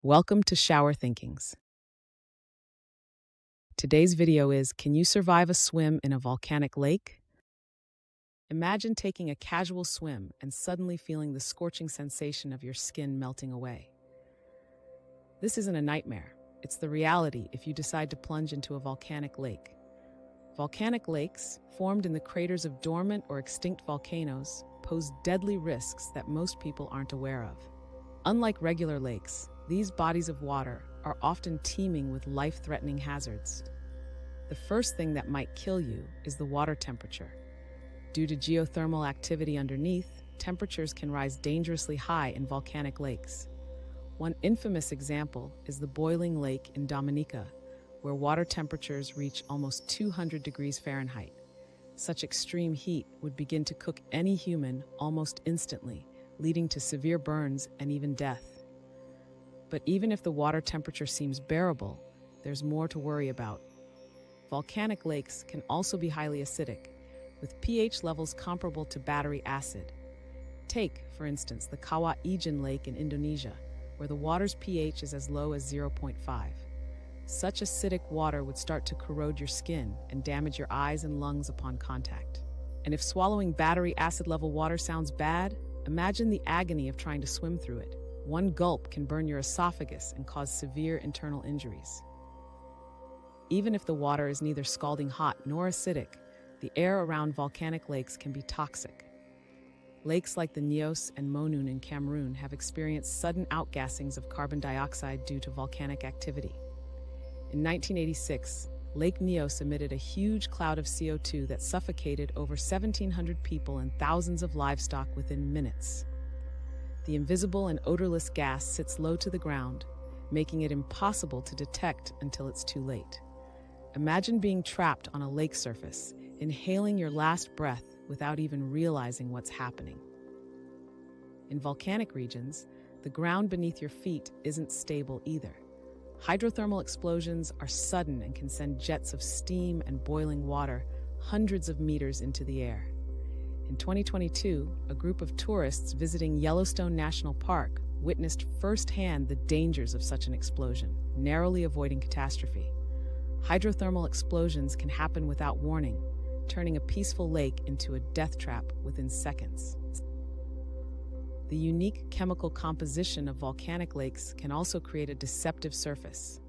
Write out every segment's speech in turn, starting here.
Welcome to ShowerThinkings. Today's video is, can you survive a swim in a volcanic lake? Imagine taking a casual swim and suddenly feeling the scorching sensation of your skin melting away. This isn't a nightmare. It's the reality if you decide to plunge into a volcanic lake. Volcanic lakes, formed in the craters of dormant or extinct volcanoes, pose deadly risks that most people aren't aware of. Unlike regular lakes, these bodies of water are often teeming with life-threatening hazards. The first thing that might kill you is the water temperature. Due to geothermal activity underneath, temperatures can rise dangerously high in volcanic lakes. One infamous example is the boiling lake in Dominica, where water temperatures reach almost 200 degrees Fahrenheit. Such extreme heat would begin to cook any human almost instantly, leading to severe burns and even death. But even if the water temperature seems bearable, there's more to worry about. Volcanic lakes can also be highly acidic, with pH levels comparable to battery acid. Take, for instance, the Kawah Ijen Lake in Indonesia, where the water's pH is as low as 0.5. Such acidic water would start to corrode your skin and damage your eyes and lungs upon contact. And if swallowing battery acid-level water sounds bad, imagine the agony of trying to swim through it. One gulp can burn your esophagus and cause severe internal injuries. Even if the water is neither scalding hot nor acidic, the air around volcanic lakes can be toxic. Lakes like the Nyos and Monun in Cameroon have experienced sudden outgassings of carbon dioxide due to volcanic activity. In 1986, Lake Nyos emitted a huge cloud of CO2 that suffocated over 1,700 people and thousands of livestock within minutes. The invisible and odorless gas sits low to the ground, making it impossible to detect until it's too late. Imagine being trapped on a lake surface, inhaling your last breath without even realizing what's happening. In volcanic regions, the ground beneath your feet isn't stable either. Hydrothermal explosions are sudden and can send jets of steam and boiling water hundreds of meters into the air. In 2022, a group of tourists visiting Yellowstone National Park witnessed firsthand the dangers of such an explosion, narrowly avoiding catastrophe. Hydrothermal explosions can happen without warning, turning a peaceful lake into a death trap within seconds. The unique chemical composition of volcanic lakes can also create a deceptive surface.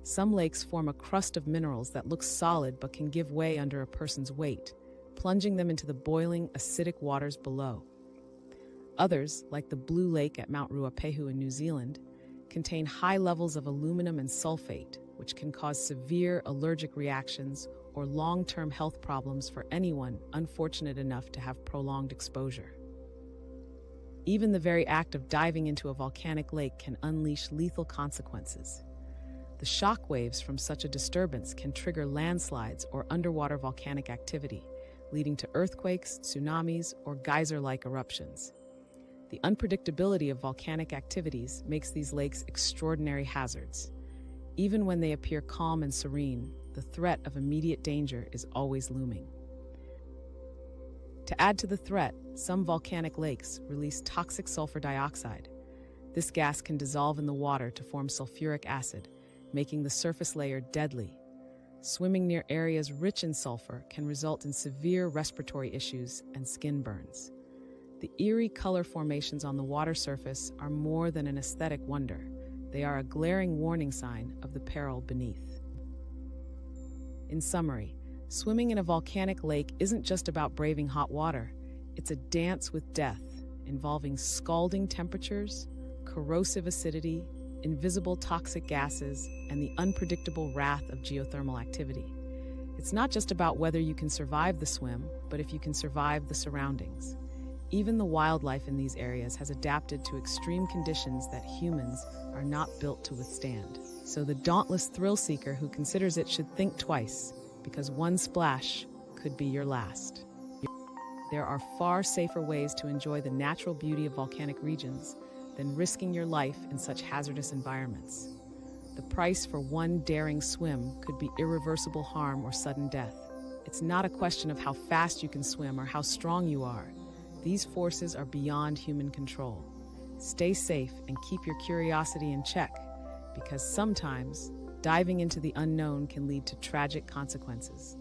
Some lakes form a crust of minerals that looks solid but can give way under a person's weight, plunging them into the boiling, acidic waters below. Others, like the Blue Lake at Mount Ruapehu in New Zealand, contain high levels of aluminum and sulfate, which can cause severe allergic reactions or long-term health problems for anyone unfortunate enough to have prolonged exposure. Even the very act of diving into a volcanic lake can unleash lethal consequences. The shock waves from such a disturbance can trigger landslides or underwater volcanic activity, leading to earthquakes, tsunamis, or geyser-like eruptions. The unpredictability of volcanic activities makes these lakes extraordinary hazards. Even when they appear calm and serene, the threat of immediate danger is always looming. To add to the threat, some volcanic lakes release toxic sulfur dioxide. This gas can dissolve in the water to form sulfuric acid, making the surface layer deadly. Swimming near areas rich in sulfur can result in severe respiratory issues and skin burns. The eerie color formations on the water surface are more than an aesthetic wonder. They are a glaring warning sign of the peril beneath. In summary, swimming in a volcanic lake isn't just about braving hot water. It's a dance with death, involving scalding temperatures, corrosive acidity, invisible toxic gases, and the unpredictable wrath of geothermal activity. It's not just about whether you can survive the swim, but if you can survive the surroundings. Even the wildlife in these areas has adapted to extreme conditions that humans are not built to withstand. So the dauntless thrill seeker who considers it should think twice, because one splash could be your last. There are far safer ways to enjoy the natural beauty of volcanic regions than risking your life in such hazardous environments. The price for one daring swim could be irreversible harm or sudden death. It's not a question of how fast you can swim or how strong you are. These forces are beyond human control. Stay safe and keep your curiosity in check, because sometimes diving into the unknown can lead to tragic consequences.